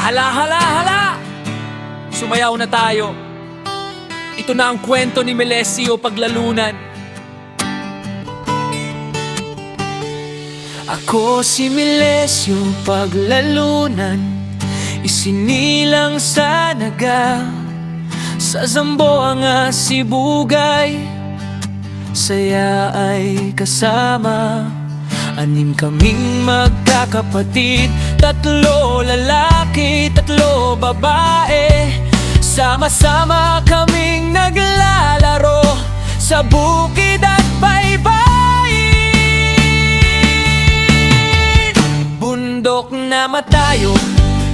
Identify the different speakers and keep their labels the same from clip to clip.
Speaker 1: Hala, hala, hala! Sumayaw na tayo. Ito na ang kwento ni Melesio Paglalunan. Ako si Melesio Paglalunan, isinilang sa naga, sa Zamboanga, Sibugay, saya ay kasama. 6 kaming magkakapatid, 3 lalaki, 3 babae. Sama-sama kaming naglalaro sa bukid at baybayin. Bundok na matayo,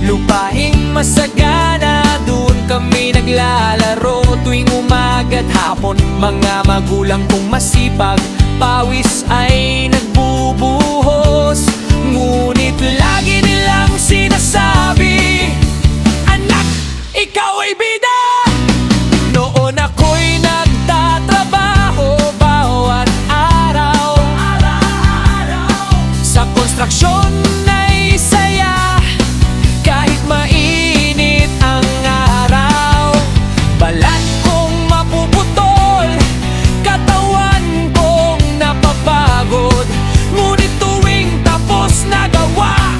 Speaker 1: lupaing masagana, doon kami naglalaro tuwing umaga at hapon. Mga magulang kong masipag, pawis ay nagbubuhos, ngunit lagi nilang sinasabi, anak, ikaw ay bida. Noon ako'y nagtatrabaho bawat araw, sa konstruksyon ay saya, kahit mainit ang araw. Balat kong mapuputol, katawan kong napapagod, ngunit tuwing tapos na gawa,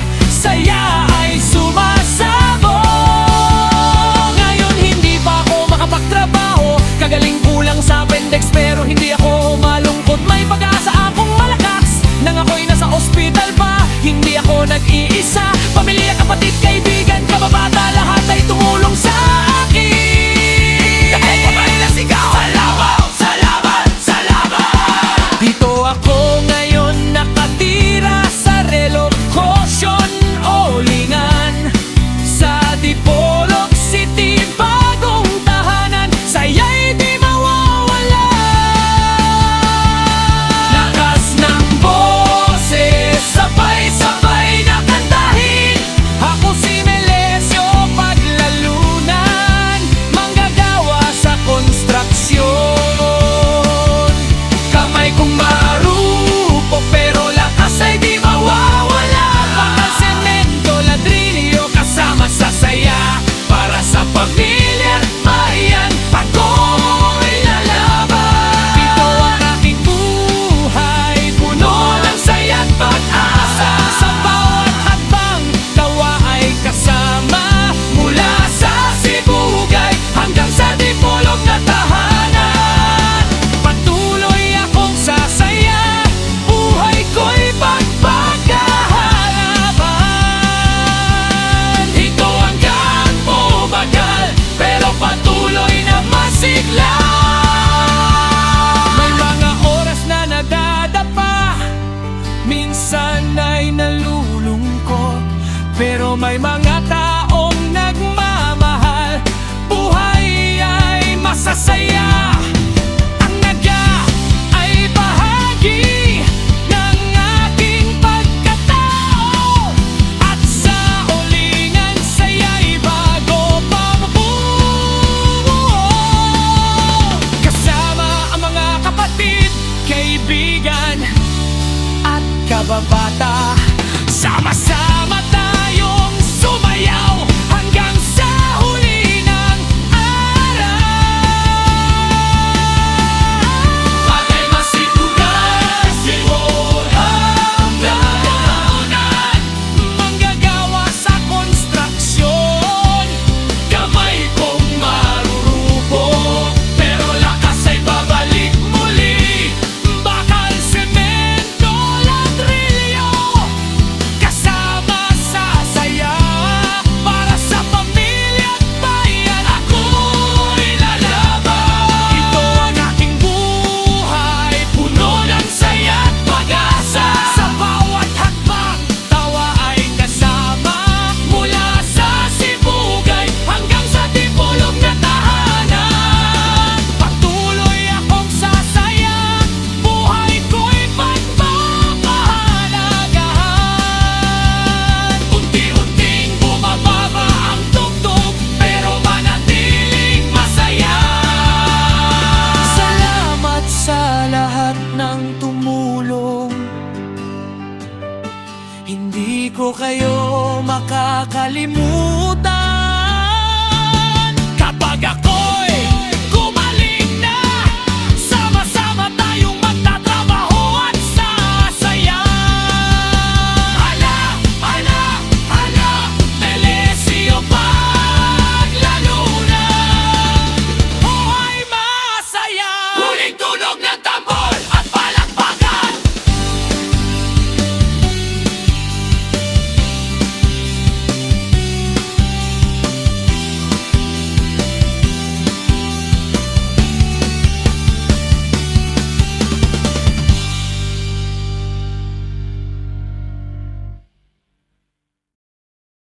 Speaker 1: makakalimutan.